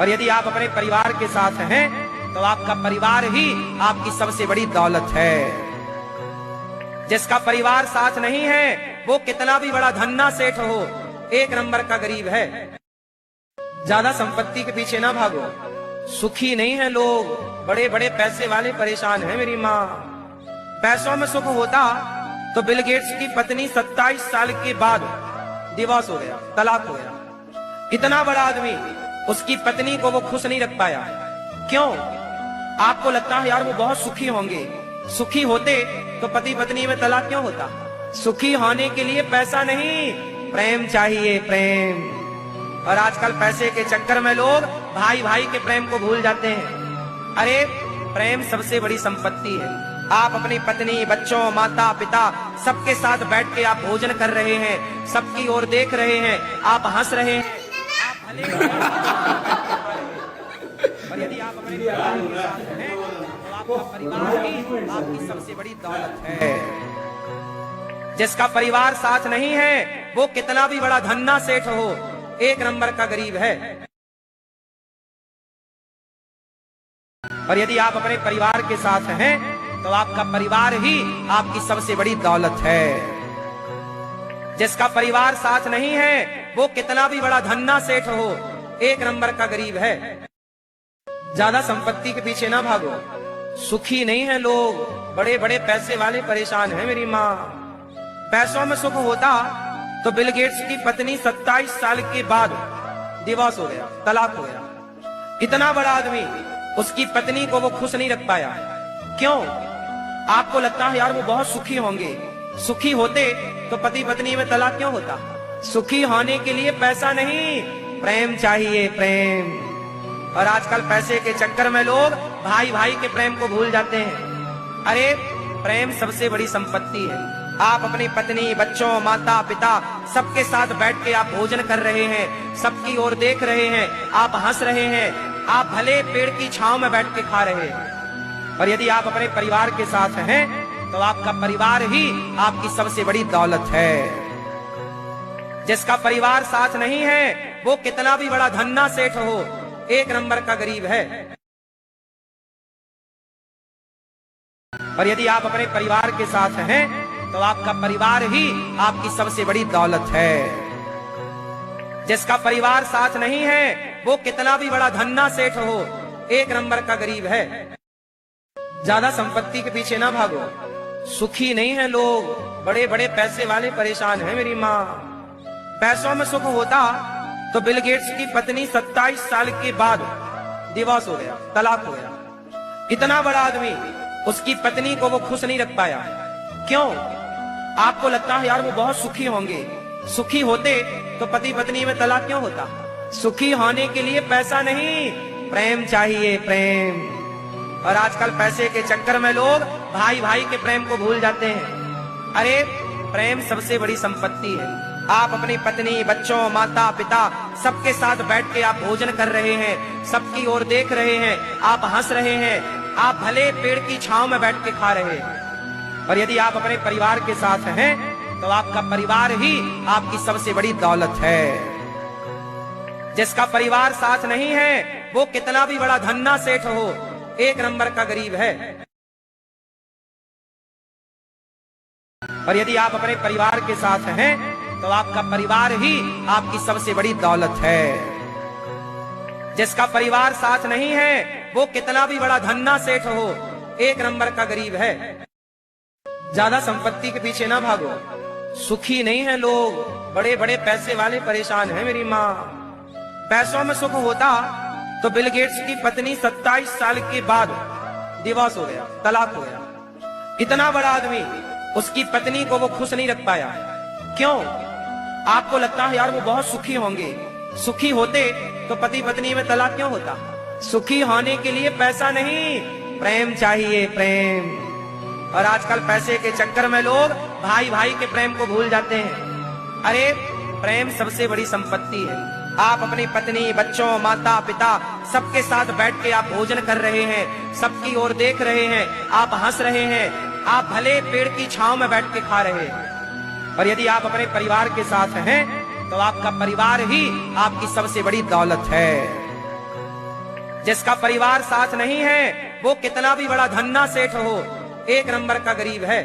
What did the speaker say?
और यदि आप अपने परिवार के साथ हैं तो आपका परिवार ही आपकी सबसे बड़ी दौलत है। जिसका परिवार साथ नहीं है वो कितना भी बड़ा धन्ना सेठ हो, एक नंबर का गरीब है। ज्यादा संपत्ति के पीछे ना भागो। सुखी नहीं है लोग, बड़े बड़े पैसे वाले परेशान हैं मेरी माँ। पैसों में सुख होता तो बिल गेट्स की पत्नी 27 साल के बाद डिवोर्स हो गया, तलाक हो गया। इतना बड़ा आदमी, उसकी पत्नी को वो खुश नहीं रख पाया। क्यों? आपको लगता है यार वो बहुत सुखी होंगे। सुखी होते तो पति पत्नी में तलाक क्यों होता? सुखी होने के लिए पैसा नहीं, प्रेम चाहिए, प्रेम। और आजकल पैसे के चक्कर में लोग भाई भाई के प्रेम को भूल जाते हैं। अरे प्रेम सबसे बड़ी संपत्ति है। आप अपनी पत्नी, बच्चों, माता पिता सबके साथ बैठ के आप भोजन कर रहे हैं, सबकी ओर देख रहे हैं, आप हंस रहे हैं, आप भले और यदि आप अपने परिवार के साथ हैं तो आपका परिवार ही आपकी सबसे बड़ी दौलत है। जिसका परिवार साथ नहीं है वो कितना भी बड़ा धन्ना सेठ हो, एक नंबर का गरीब है। और यदि आप अपने परिवार के साथ हैं तो आपका परिवार ही आपकी सबसे बड़ी दौलत है। जिसका परिवार साथ नहीं है वो कितना भी बड़ा धन्ना सेठ हो, एक नंबर का गरीब है। ज्यादा संपत्ति के पीछे ना भागो। सुखी नहीं है लोग, बड़े बड़े पैसे वाले परेशान हैं मेरी माँ। पैसों में सुख होता तो बिल गेट्स की पत्नी 27 साल के बाद डिवोर्स हो गया, तलाक हो गया। इतना बड़ा आदमी, उसकी पत्नी को वो खुश नहीं रख पाया। क्यों? आपको लगता है यार वो बहुत सुखी होंगे। सुखी होते तो पति पत्नी में तलाक क्यों होता? सुखी होने के लिए पैसा नहीं, प्रेम चाहिए, प्रेम। और आजकल पैसे के चक्कर में लोग भाई भाई के प्रेम को भूल जाते हैं। अरे प्रेम सबसे बड़ी संपत्ति है। आप अपनी पत्नी, बच्चों, माता पिता सबके साथ बैठ के आप भोजन कर रहे हैं, सबकी ओर देख रहे हैं, आप हंस रहे हैं, आप भले पेड़ की छांव में बैठ के खा रहे हैं। और यदि आप अपने परिवार के साथ हैं तो आपका परिवार ही आपकी सबसे बड़ी दौलत है। जिसका परिवार साथ नहीं है वो कितना भी बड़ा धन्ना सेठ हो, एक नंबर का गरीब है। और यदि आप अपने परिवार के साथ हैं तो आपका परिवार ही आपकी सबसे बड़ी दौलत है। जिसका परिवार साथ नहीं है वो कितना भी बड़ा धन्ना सेठ हो, एक नंबर का गरीब है। ज्यादा संपत्ति के पीछे ना भागो। सुखी नहीं है लोग, बड़े बड़े पैसे वाले परेशान हैं मेरी माँ। पैसों में सुख होता तो बिल गेट्स की पत्नी 27 साल के बाद डिवोर्स हो गया, तलाक हो गया। इतना बड़ा आदमी, उसकी पत्नी को वो खुश नहीं रख पाया। क्यों? आपको लगता है यार वो बहुत सुखी होंगे। सुखी होते तो पति पत्नी में तलाक क्यों होता? सुखी होने के लिए पैसा नहीं, प्रेम चाहिए, प्रेम। और आजकल पैसे के चक्कर में लोग भाई भाई के प्रेम को भूल जाते हैं। अरे प्रेम सबसे बड़ी संपत्ति है। आप अपनी पत्नी, बच्चों, माता पिता सबके साथ बैठ के आप भोजन कर रहे हैं, सबकी ओर देख रहे हैं, आप हंस रहे हैं, आप भले पेड़ की छांव में बैठ के खा रहे हैं। और यदि आप अपने परिवार के साथ हैं तो आपका परिवार ही आपकी सबसे बड़ी दौलत है। जिसका परिवार साथ नहीं है वो कितना भी बड़ा धन्ना सेठ हो, एक नंबर का गरीब है। और यदि आप अपने परिवार के साथ हैं तो आपका परिवार ही आपकी सबसे बड़ी दौलत है। जिसका परिवार साथ नहीं है वो कितना भी बड़ा धन्ना सेठ हो, एक नंबर का गरीब है। ज्यादा संपत्ति के पीछे ना भागो। सुखी नहीं है लोग, बड़े बड़े पैसे वाले परेशान हैं मेरी माँ। पैसों में सुख होता तो बिल गेट्स की पत्नी 27 साल के बाद डिवोर्स हो गया, तलाक हो गया। इतना बड़ा आदमी, उसकी पत्नी को वो खुश नहीं रख पाया। क्यों? आपको लगता है यार वो बहुत सुखी होंगे। सुखी होते तो पति पत्नी में तलाक क्यों होता? सुखी होने के लिए पैसा नहीं, प्रेम चाहिए, प्रेम। और आजकल पैसे के चक्कर में लोग भाई भाई के प्रेम को भूल जाते हैं। अरे प्रेम सबसे बड़ी संपत्ति है। आप अपनी पत्नी, बच्चों, माता पिता सबके साथ बैठ के आप भोजन कर रहे हैं, सबकी ओर देख रहे हैं, आप हंस रहे हैं, आप भले पेड़ की छांव में बैठ के खा रहे हैं। और यदि आप अपने परिवार के साथ हैं तो आपका परिवार ही आपकी सबसे बड़ी दौलत है। जिसका परिवार साथ नहीं है वो कितना भी बड़ा धन्ना सेठ हो, एक नंबर का गरीब है।